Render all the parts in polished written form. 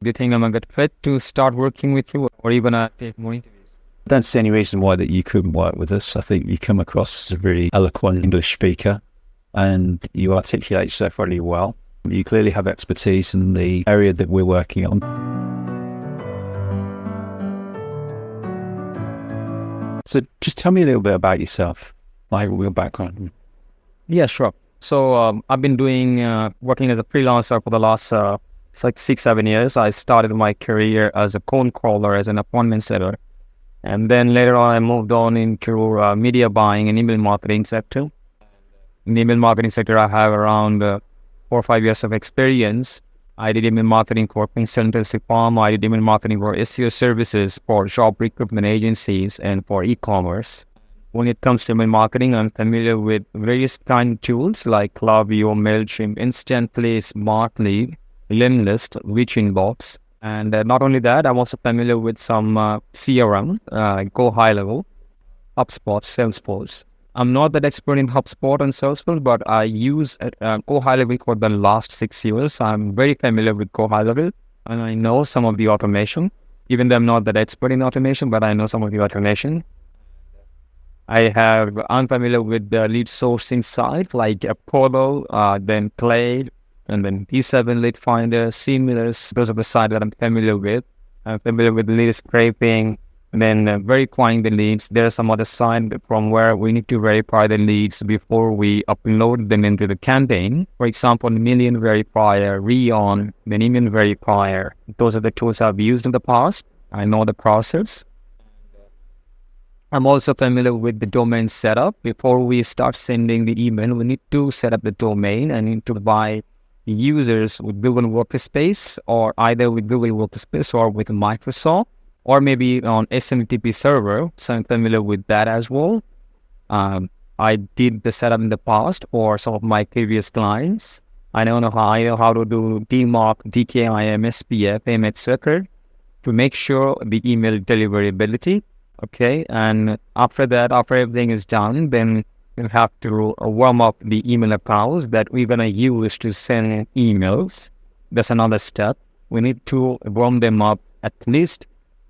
Do you think I'm a good fit to start working with you or even take more interviews? I don't see any reason why that you couldn't work with us. I think you come across as a really eloquent English speaker and you articulate yourself really well. You clearly have expertise in the area that we're working on. So just tell me a little bit about yourself, like your background. Yeah, sure. So I've been working as a freelancer for the last like 6-7 years. I started my career as a cold caller, as an appointment setter. And then later on, I moved on into media buying and email marketing sector. In the email marketing sector, I have around 4 or 5 years of experience. I did email marketing for consultancy firm. I did email marketing for SEO services, for job recruitment agencies, and for e-commerce. When it comes to email marketing, I'm familiar with various kind of tools like Klaviyo, MailChimp, Instantly, Smartly, Limlist, Reach Inbox. And not only that, I'm also familiar with some CRM, Go High Level, HubSpot, Salesforce. I'm not that expert in HubSpot and Salesforce, but I use Go High Level for the last 6 years. I'm very familiar with Go High Level, and I know some of the automation. Even though I'm not that expert in automation, but I know some of the automation. I'm familiar with the lead sourcing side like Apollo, then Clay, and then P7 Lead Finder, Simulus. Those are the sites that I'm familiar with. I'm familiar with lead scraping, and then verifying the leads. There are some other sites from where we need to verify the leads before we upload them into the campaign. For example, Million Verifier, Reon, then Email Verifier. Those are the tools I've used in the past. I know the process. I'm also familiar with the domain setup. Before we start sending the email, we need to set up the domain and need to buy users with Google Workspace, or either with Google Workspace or with Microsoft, or maybe on SMTP server. So I'm familiar with that as well. I did the setup in the past for some of my previous clients. I know how to do DMARC, DKIM, SPF, image circuit to make sure the email deliverability. Okay, and after that, after everything is done, then you have to warm up the email accounts that we're going to use to send emails. That's another step. We need to warm them up at least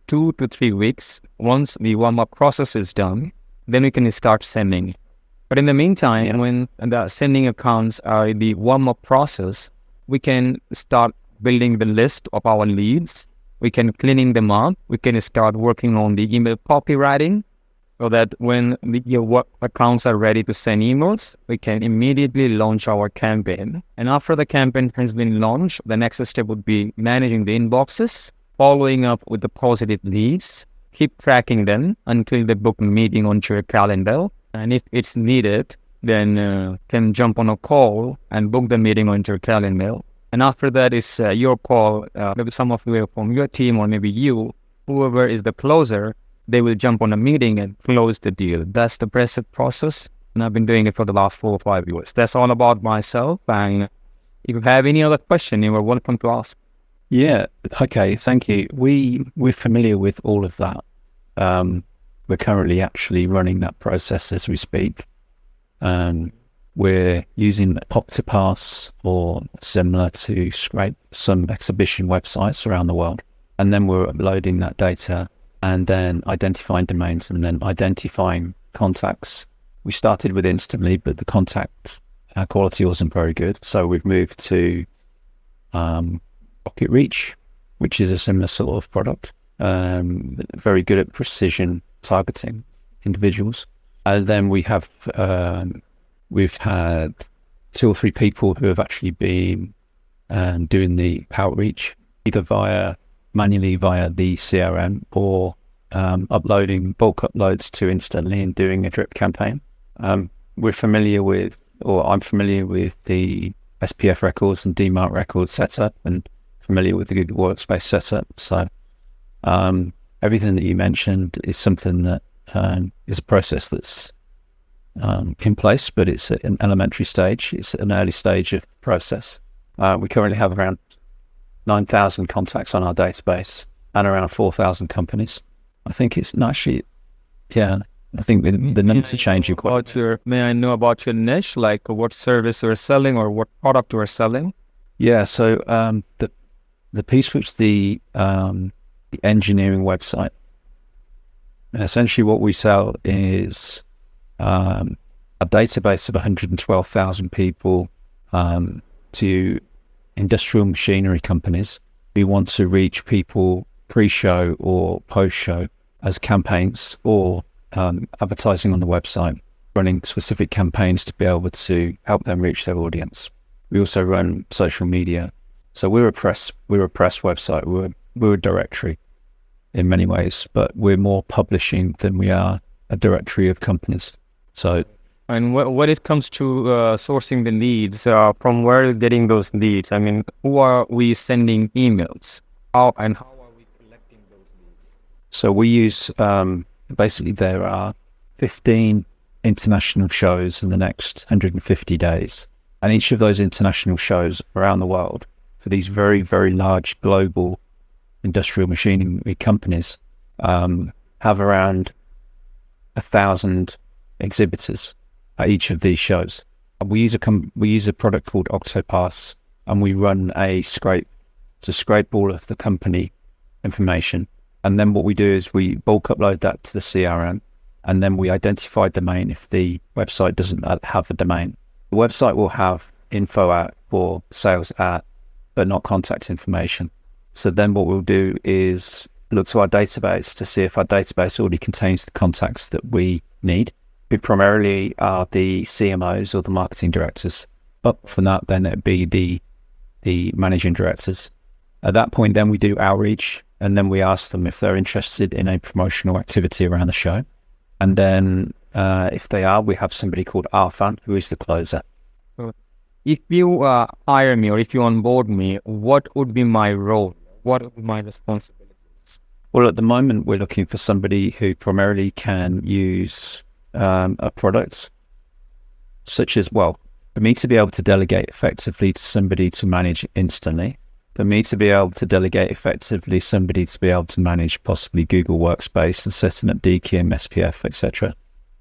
2 to 3 weeks. Once the warm-up process is done, then we can start sending. But in the meantime, when the sending accounts are in the warm-up process, we can start building the list of our leads. We can cleaning them up. We can start working on the email copywriting so that when your accounts are ready to send emails, we can immediately launch our campaign. And after the campaign has been launched, the next step would be managing the inboxes, following up with the positive leads, keep tracking them until they book a meeting onto your calendar. And if it's needed, then can jump on a call and book the meeting onto your calendar. And after that is your call, maybe some of you from your team or maybe you, whoever is the closer, they will jump on a meeting and close the deal. That's the basic process. And I've been doing it for the last 4 or 5 years. That's all about myself. And if you have any other question, you are welcome to ask. Yeah. Okay. Thank you. We're familiar with all of that. We're currently actually running that process as we speak. We're using Octopass or similar to scrape some exhibition websites around the world. And then we're uploading that data and then identifying domains and then identifying contacts. We started with Instantly, but the contact quality wasn't very good. So we've moved to Rocket Reach, which is a similar sort of product. Very good at precision targeting individuals. And then we've had 2 or 3 people who have actually been doing the outreach, either manually via the CRM or uploading bulk uploads to Instantly and doing a drip campaign. I'm familiar with the SPF records and DMARC records setup and familiar with the Google Workspace setup. So everything that you mentioned is something that is a process that's in place, but it's at an elementary stage. It's an early stage of the process. We currently have around 9,000 contacts on our database and around 4,000 companies. I think it's actually, I think the numbers are changing quite. May I know about your niche, like what service you're selling or what product you're selling? Yeah, so the piece which the engineering website. And essentially what we sell is a database of 112,000 people to industrial machinery companies. We want to reach people pre-show or post-show as campaigns or advertising on the website, running specific campaigns to be able to help them reach their audience. We also run social media. So we're a press website. We're a directory in many ways, but we're more publishing than we are a directory of companies. So, and when it comes to sourcing the leads, from where are you getting those leads? I mean, who are we sending emails? How are we collecting those leads? So we use, basically there are 15 international shows in the next 150 days. And each of those international shows around the world for these very, very large global industrial machinery companies have around 1,000 exhibitors at each of these shows. We use a product called Octopass, and we run a scrape to scrape all of the company information. And then what we do is we bulk upload that to the CRM, and then we identify domain if the website doesn't have the domain. The website will have info at or sales at, but not contact information. So then what we'll do is look to our database to see if our database already contains the contacts that we need, who primarily are the CMOs or the marketing directors. Up from that, then it'd be the managing directors. At that point, then we do outreach, and then we ask them if they're interested in a promotional activity around the show. And then if they are, we have somebody called Arfan, who is the closer. If you hire me or if you onboard me, what would be my role? What would be my responsibilities? Well, at the moment, we're looking for somebody who primarily can use a product, such as, well, for me to be able to delegate effectively to somebody to manage instantly, for me to be able to delegate effectively somebody to be able to manage possibly Google Workspace and setting up DKIM, SPF, etc.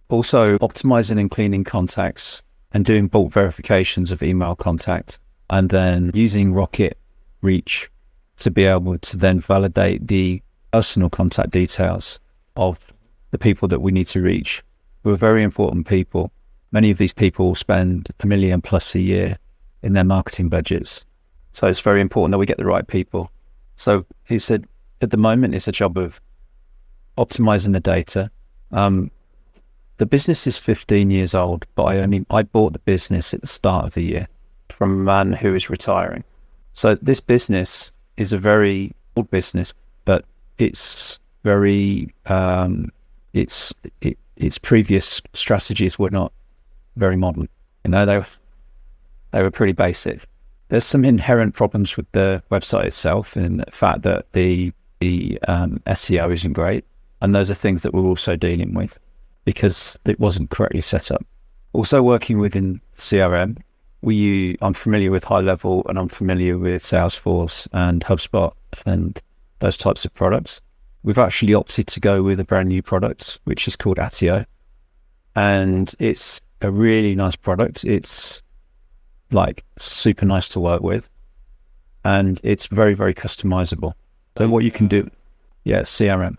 Also, optimizing and cleaning contacts and doing bulk verifications of email contact, and then using Rocket Reach to be able to then validate the personal contact details of the people that we need to reach, who are very important people. Many of these people spend $1 million plus a year in their marketing budgets. So it's very important that we get the right people. So he said, at the moment, it's a job of optimizing the data. The business is 15 years old, but I bought the business at the start of the year from a man who is retiring. So this business is a very old business, but it's very, its previous strategies were not very modern. You know, they were pretty basic. There's some inherent problems with the website itself, in the fact that the SEO isn't great, and those are things that we're also dealing with because it wasn't correctly set up. Also working within CRM, I'm familiar with High Level, and I'm familiar with Salesforce and HubSpot and those types of products. We've actually opted to go with a brand new product, which is called Attio, and it's a really nice product. It's like super nice to work with, and it's very, very customizable. So what you can do, CRM.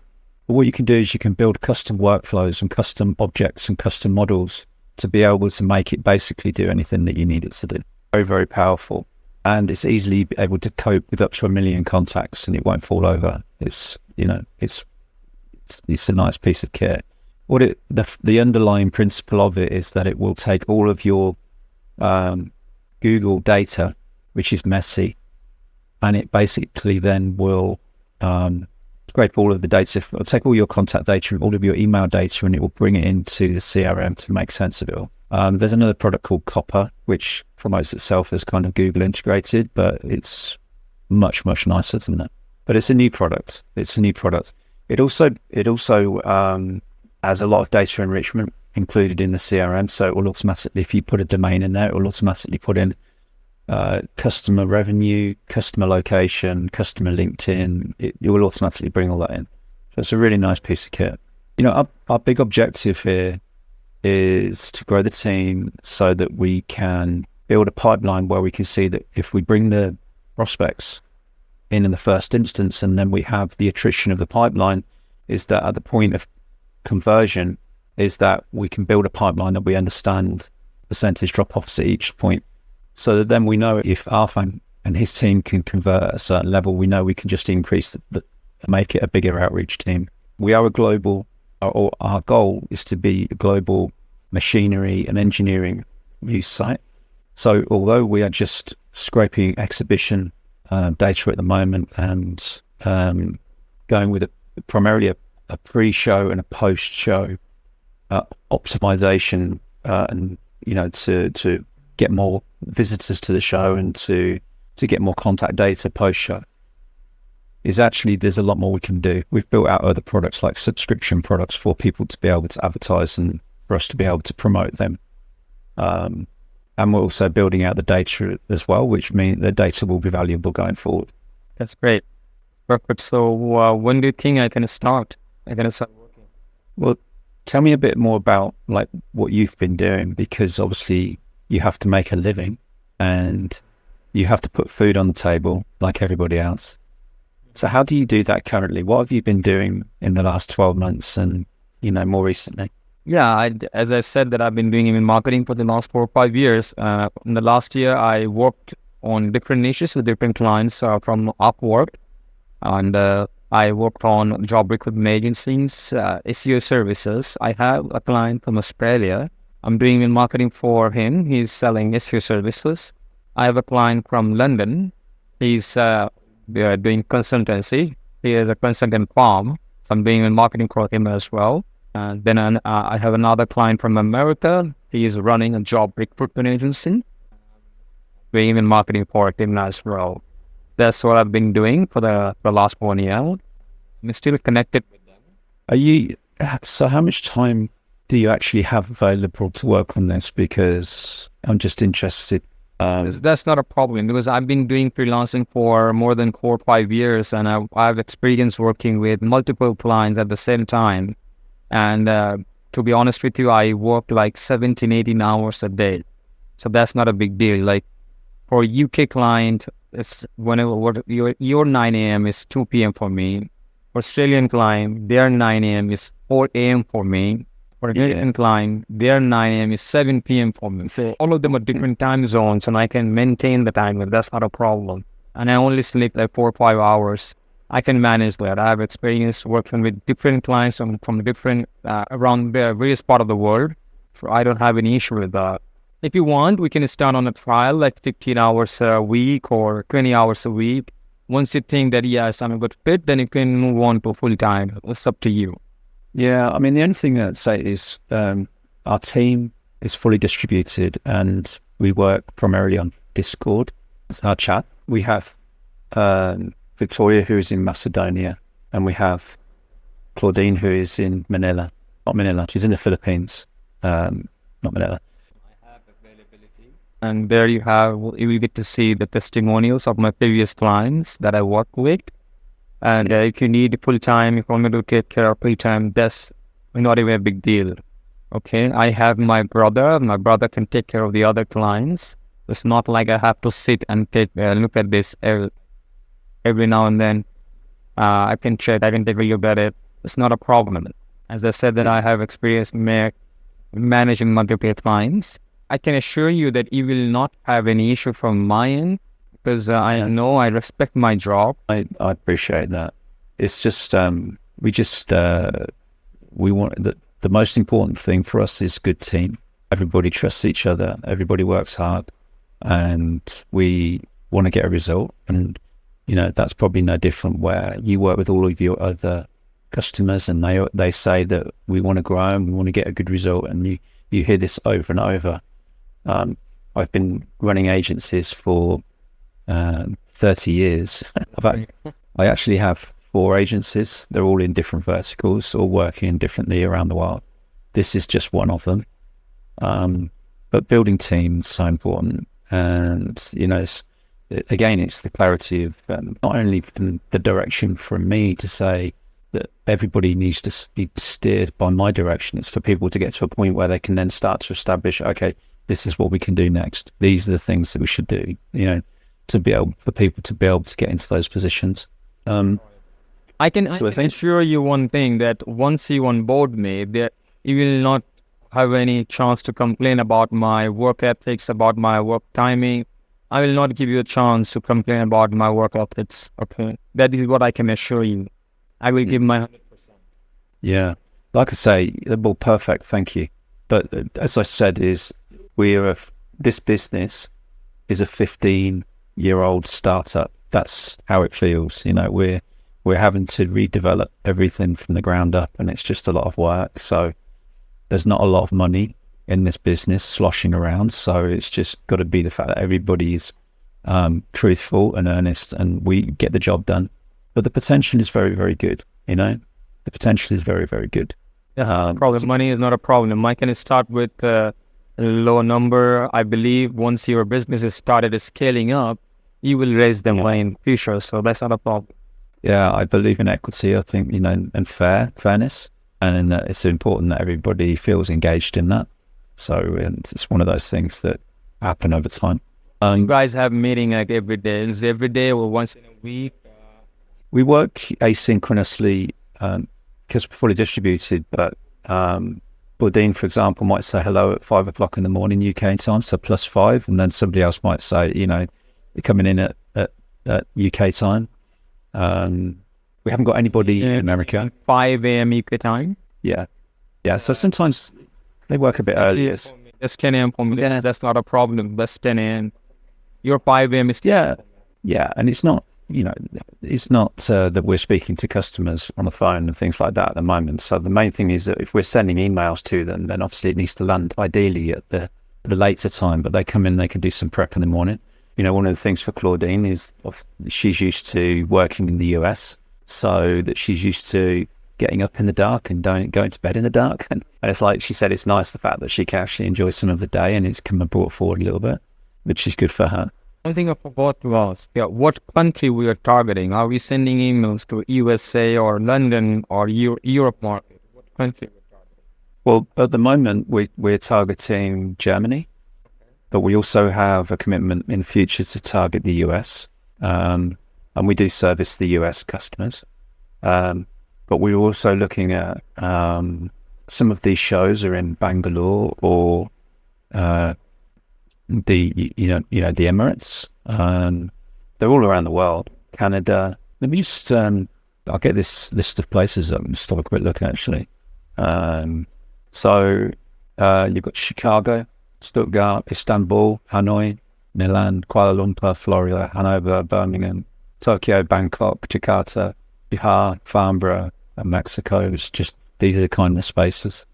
But what you can do is you can build custom workflows and custom objects and custom models to be able to make it basically do anything that you need it to do. Very, very powerful. And it's easily able to cope with up to 1 million contacts, and it won't fall over. It's a nice piece of kit. The underlying principle of it is that it will take all of your Google data, which is messy, and it basically then will scrape all of the data. It'll take all your contact data, all of your email data, and it will bring it into the CRM to make sense of it all. There's another product called Copper, which promotes itself as kind of Google integrated, but it's much, much nicer than that. But it's a new product. It also has a lot of data enrichment included in the CRM. So it will automatically, if you put a domain in there, it will automatically put in customer revenue, customer location, customer LinkedIn. It will automatically bring all that in. So it's a really nice piece of kit. You know, our big objective here is to grow the team so that we can build a pipeline where we can see that if we bring the prospects in the first instance, and then we have the attrition of the pipeline, is that at the point of conversion, is that we can build a pipeline that we understand percentage drop-offs at each point. So that then we know if Arfan and his team can convert at a certain level, we know we can just increase make it a bigger outreach team. We are a global, or our goal is to be a global machinery and engineering use site. So although we are just scraping exhibition data at the moment and going with primarily a pre-show and a post-show optimization, and to get more visitors to the show and to get more contact data post-show, is actually there's a lot more we can do. We've built out other products like subscription products for people to be able to advertise and for us to be able to promote them. And we're also building out the data as well, which means the data will be valuable going forward. That's great. Perfect. So when do you think I can start working? Well, tell me a bit more about like what you've been doing, because obviously you have to make a living and you have to put food on the table like everybody else. So how do you do that currently? What have you been doing in the last 12 months and, more recently? Yeah, as I said that I've been doing email marketing for the last 4 or 5 years. In the last year, I worked on different niches with different clients from Upwork. And I worked on job recruitment agencies, SEO services. I have a client from Australia. I'm doing email marketing for him. He's selling SEO services. I have a client from London. He's doing consultancy. He is a consultant farm. So I'm doing email marketing for him as well. And then I have another client from America. He is running a job recruitment agency. Doing email marketing for him as well. That's what I've been doing for the last 1 year. I'm still connected with them. So how much time do you actually have available to work on this? Because I'm just interested. That's not a problem, because I've been doing freelancing for more than 4 or 5 years, and I've experienced working with multiple clients at the same time. And to be honest with you, I work like 17, 18 hours a day. So that's not a big deal. Like for a UK client, it's whenever your 9 a.m. is 2 p.m. for me. For Australian client, their 9 a.m. is 4 a.m. for me. For a American client, their 9 a.m. is 7 p.m. for me. So all of them are different time zones, and I can maintain the time, and that's not a problem. And I only sleep like 4 or 5 hours. I can manage that. I have experience working with different clients from different around the various part of the world. So I don't have any issue with that. If you want, we can start on a trial, like 15 hours a week or 20 hours a week. Once you think that, yes, I'm a good fit, then you can move on to full time. It's up to you. Yeah, I mean, the only thing I'd say is our team is fully distributed and we work primarily on Discord. It's our chat. We have Victoria, who is in Macedonia, and we have Claudine, who is in Manila. Not Manila, she's in the Philippines, not Manila. And there you will get to see the testimonials of my previous clients that I work with. And if you need full time, if you want me to take care of full time, that's not even a big deal. Okay, I have my brother can take care of the other clients. It's not like I have to sit and look at this every now and then. I can check, I can take a look at it. It's not a problem. As I said, that I have experience managing multiple clients. I can assure you that you will not have any issue from my end, because I know I respect my job. I appreciate that. It's just we want the most important thing for us is good team. Everybody trusts each other. Everybody works hard, and we want to get a result. And that's probably no different where you work with all of your other customers, and they say that we want to grow and we want to get a good result. And you hear this over and over. I've been running agencies for 30 years. I actually have 4 agencies. They're all in different verticals, all working differently around the world. This is just one of them. But building teams is so important. And, it's the clarity of not only from the direction from me to say that everybody needs to be steered by my direction. It's for people to get to a point where they can then start to establish, okay, this is what we can do next. These are the things that we should do, for people to be able to get into those positions. I can assure you one thing, that once you onboard me, that you will not have any chance to complain about my work ethics, about my work timing. I will not give you a chance to complain about my work ethics. Okay, that is what I can assure you. I will give my 100%. Yeah, like I say, well, perfect. Thank you. But as I said, this business is a 15-year-old startup. That's how it feels. We're having to redevelop everything from the ground up, and it's just a lot of work. So there's not a lot of money in this business sloshing around. So it's just got to be the fact that everybody's truthful and earnest, and we get the job done. But the potential is very, very good. The potential is very, very good. That's not a problem. Money is not a problem. I can start with a low number. I believe once your business is started scaling up, you will raise them in the future. So that's not a problem. Yeah, I believe in equity. I think, and fairness. And it's important that everybody feels engaged in that. So it's one of those things that happen over time. You guys have meeting like every day? Is it every day or once in a week? We work asynchronously because we're fully distributed. But Boudin, for example, might say hello at 5 o'clock in the morning UK time, so +5. And then somebody else might say, they're coming in at UK time. We haven't got anybody in America. 5 a.m. UK time? Yeah. So sometimes they work a bit earlier. That's 10 a.m. for me. Yeah, that's not a problem. That's 10 a.m. Your 5 a.m. is... Yeah. And it's not, that we're speaking to customers on the phone and things like that at the moment. So the main thing is that if we're sending emails to them, then obviously it needs to land ideally at the later time, but they come in, they can do some prep in the morning. One of the things for Claudine is she's used to working in the US, so that she's used to getting up in the dark and going to bed in the dark. And it's like she said, it's nice the fact that she can actually enjoy some of the day, and it's come and brought forward a little bit, which is good for her. One thing I forgot to ask, what country we are targeting? Are we sending emails to USA or London or Europe market? What country we're targeting? Well, at the moment, we're targeting Germany. But we also have a commitment in the future to target the US, and we do service the US customers. But we're also looking at some of these shows are in Bangalore or the Emirates. They're all around the world. Canada. Let me just I'll get this list of places up and just have a quick look actually. So you've got Chicago, Stuttgart, Istanbul, Hanoi, Milan, Kuala Lumpur, Florida, Hanover, Birmingham, Tokyo, Bangkok, Jakarta, Bihar, Farnborough, and Mexico. It's just, these are the kind of spaces.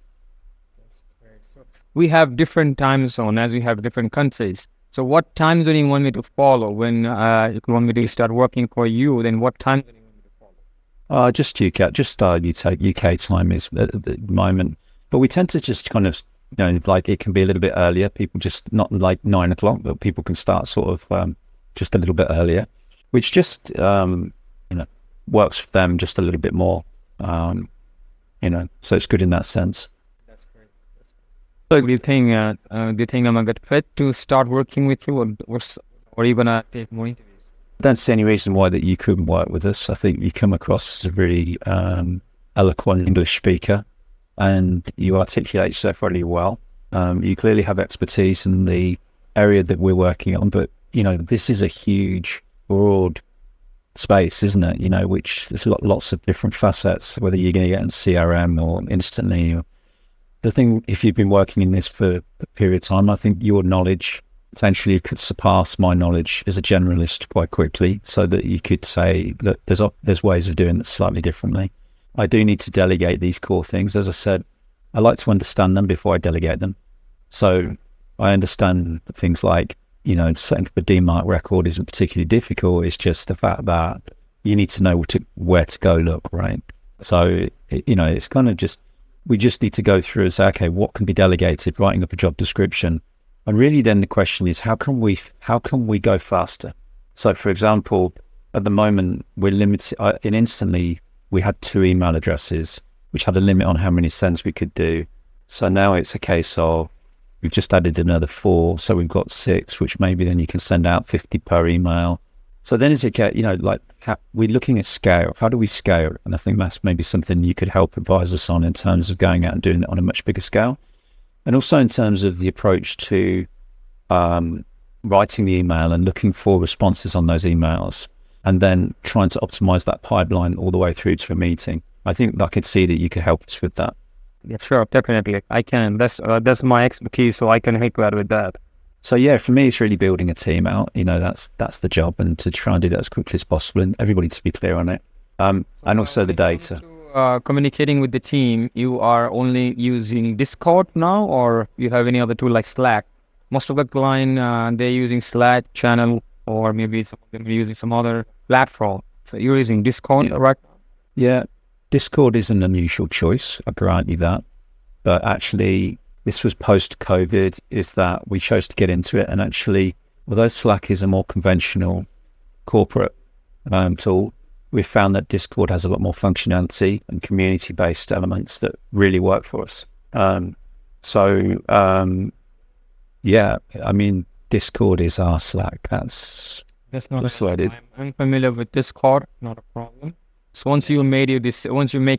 We have different time zones as we have different countries. So what time zone you want me to follow when you want me to start working for you? Then what time zone you want me to follow? Just UK time is at the moment. But we tend to just kind of, like it can be a little bit earlier. People just not like 9 o'clock, but people can start sort of just a little bit earlier, which just works for them just a little bit more. So it's good in that sense. That's great. So do you think I'm a good fit to start working with you, or even take more interviews? I don't see any reason why that you couldn't work with us. I think you come across as a really eloquent English speaker, and you articulate yourself really well. You clearly have expertise in the area that we're working on, but this is a huge, broad space, isn't it? Which there's lots of different facets, whether you're going to get in CRM or instantly. The thing, if you've been working in this for a period of time, I think your knowledge potentially could surpass my knowledge as a generalist quite quickly, so that you could say, look, there's ways of doing this slightly differently. I do need to delegate these core things. As I said, I like to understand them before I delegate them. So I understand things like, setting up a DMARC record isn't particularly difficult. It's just the fact that you need to know where to go look, right? So, it's kind of just, we just need to go through and say, okay, what can be delegated, writing up a job description. And really then the question is, how can we go faster? So for example, at the moment, we're limited, in Instantly, we had 2 email addresses, which had a limit on how many sends we could do. So now it's a case of, We've just added another 4, so we've got 6, which maybe then you can send out 50 per email. So then as you get, we're looking at scale. How do we scale? And I think that's maybe something you could help advise us on in terms of going out and doing it on a much bigger scale. And also in terms of the approach to writing the email and looking for responses on those emails, and then trying to optimize that pipeline all the way through to a meeting. I think I could see that you could help us with that. Yeah, sure, definitely. I can. That's my expertise, so I can help you out with that. So yeah, for me, it's really building a team out. That's the job, and to try and do that as quickly as possible, and everybody to be clear on it. And also the data. Communicating with the team, you are only using Discord now, or you have any other tool like Slack? Most of the client, they're using Slack channel, or maybe some of them are using some other platform. So you're using Discord, right? Yeah, Discord is an unusual choice. I grant you that, but actually, this was post-COVID, is that we chose to get into it. And actually, although Slack is a more conventional corporate tool, we've found that Discord has a lot more functionality and community-based elements that really work for us. Yeah, I mean, Discord is our Slack. That's not what it is. I'm familiar with Discord, not a problem. So once you make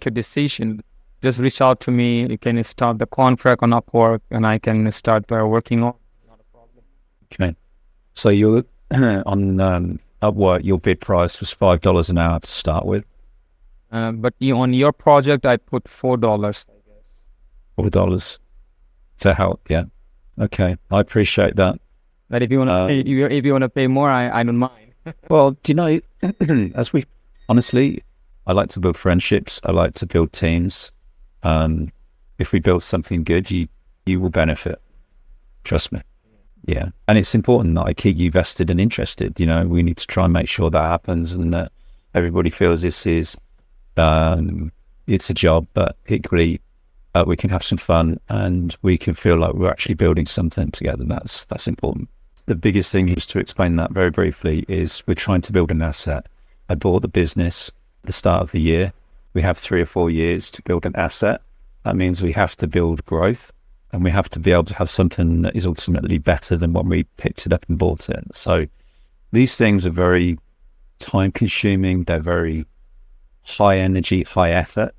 a decision, just reach out to me. You can start the contract on Upwork, and I can start working on. Not a problem. Okay. So you're on Upwork. Your bid price was $5 an hour to start with. But on your project, I put $4. I guess. $4 to help. Yeah. Okay. I appreciate that. But if you want to pay more, I don't mind. Well, do you know? Honestly, I like to build friendships. I like to build teams. If we build something good, you will benefit. Trust me. Yeah. And it's important that I keep you vested and interested. We need to try and make sure that happens, and that everybody feels this is, it's a job, but equally, we can have some fun and we can feel like we're actually building something together. That's important. The biggest thing is to explain that very briefly is we're trying to build an asset. I bought the business at the start of the year. We have 3 or 4 years to build an asset. That means we have to build growth, and we have to be able to have something that is ultimately better than when we picked it up and bought it. So these things are very time consuming. They're very high energy, high effort.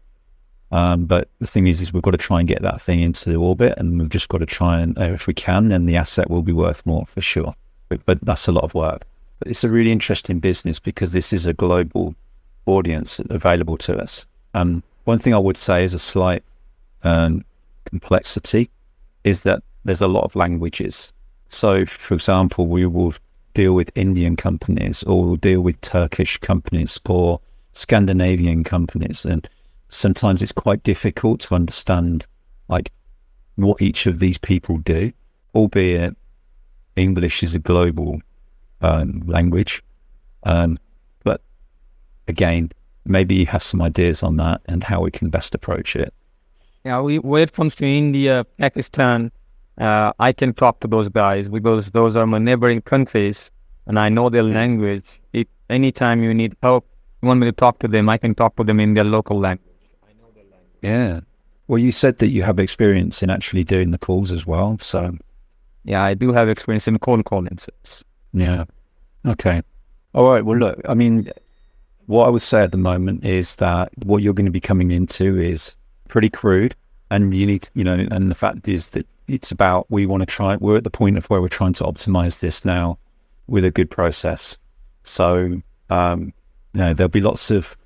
But the thing is we've got to try and get that thing into orbit, and we've just got to try and, if we can, then the asset will be worth more for sure. But that's a lot of work. But it's a really interesting business because this is a global audience available to us. One thing I would say is a slight complexity is that there's a lot of languages. So, for example, we will deal with Indian companies, or we'll deal with Turkish companies, or Scandinavian companies, and sometimes it's quite difficult to understand like what each of these people do, albeit English is a global language. But again, maybe you have some ideas on that and how we can best approach it. Yeah, when it comes to India, Pakistan, I can talk to those guys because those are my neighboring countries and I know their language. If anytime you need help, you want me to talk to them, I can talk to them in their local language. Yeah. Well, you said that you have experience in actually doing the calls as well. So, yeah, I do have experience in cold calling. Yeah. Okay. All right. Well, look, I mean, what I would say at the moment is that what you're going to be coming into is pretty crude, and you need, and the fact is that it's about, we're at the point of where we're trying to optimize this now with a good process. So, there'll be lots of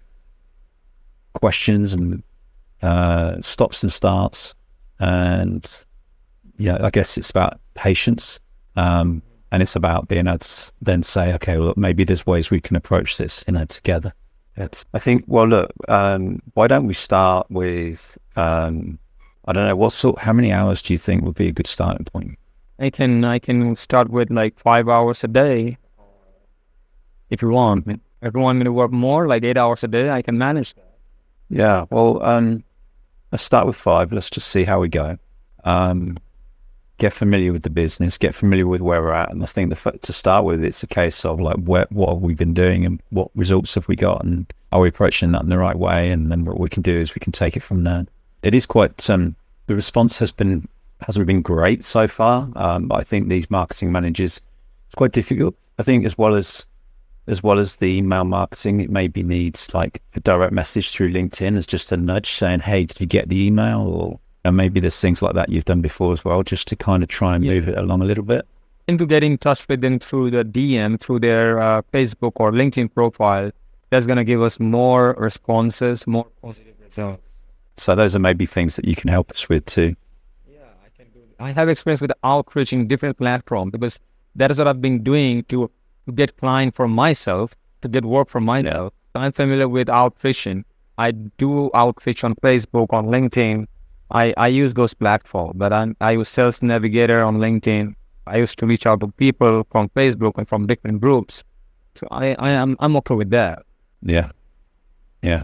questions and stops and starts, and I guess it's about patience, and it's about being able to then say, okay, well, maybe there's ways we can approach this together. I think, well, look, why don't we start with I don't know, how many hours do you think would be a good starting point? I can start with like 5 hours a day if you want. If you want me to work more, like 8 hours a day, I can manage that. Yeah, well, let's start with 5. Let's just see how we go. Get familiar with the business, get familiar with where we're at. And I think to start with, it's a case of like, what have we been doing and what results have we got, and are we approaching that in the right way? And then what we can do is we can take it from there. It is quite, the response has been hasn't been great so far. But I think these marketing managers, it's quite difficult. I think as well as the email marketing, it maybe needs like a direct message through LinkedIn as just a nudge saying, hey, did you get the email? Or and maybe there's things like that you've done before as well, just to kind of try and move it along a little bit. And to get in touch with them through the DM, through their Facebook or LinkedIn profile, that's going to give us more responses, more positive results. So those are maybe things that you can help us with too. Yeah, I can do that. I have experience with outreach in different platforms because that is what I've been doing to get client for myself, to get work for myself. I'm familiar with outreach. I do outreach on Facebook, on LinkedIn. I use those platforms, but I use Sales Navigator on LinkedIn. I used to reach out to people from Facebook and from different groups. So I'm okay with that. Yeah. Yeah.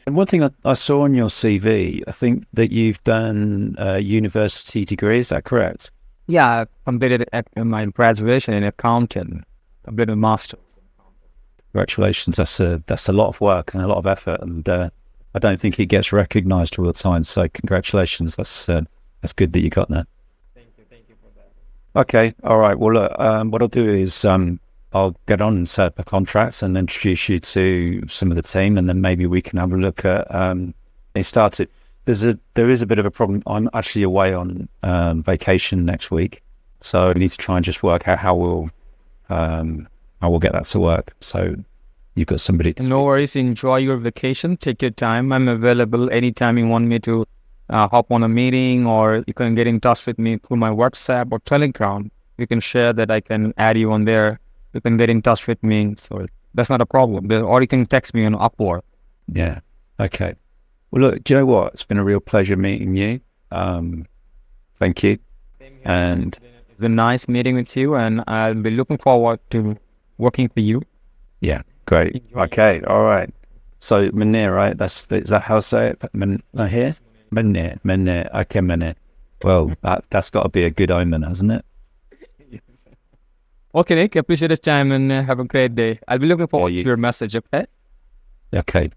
And one thing I saw on your CV, I think that you've done a university degree. Is that correct? Yeah, I completed my graduation in accounting, completed a master's. Congratulations. That's a lot of work and a lot of effort, and I don't think it gets recognised all the time. So congratulations. That's good that you got that. Thank you for that. Okay, all right. Well, look, what I'll do is I'll get on and set up a contract and introduce you to some of the team, and then maybe we can have a look at getting started. There is a bit of a problem. I'm actually away on vacation next week, so we need to try and just work out how we'll get that to work. So you've got somebody to No worries. Enjoy your vacation. Take your time. I'm available anytime you want me to hop on a meeting, or you can get in touch with me through my WhatsApp or Telegram. You can share that. I can add you on there. You can get in touch with me. So that's not a problem. Or you can text me on Upwork. Yeah. Okay. Well, look, do you know what? It's been a real pleasure meeting you. Thank you. And it's been nice meeting with you, and I'll be looking forward to working for you. Yeah, great. Okay, all right. So Munir, right? Is that how I say it? Munir? Munir. Okay, Munir. Well, that's got to be a good omen, hasn't it? Okay, Nick. Appreciate the time and have a great day. I'll be looking forward to your message. Okay. Okay.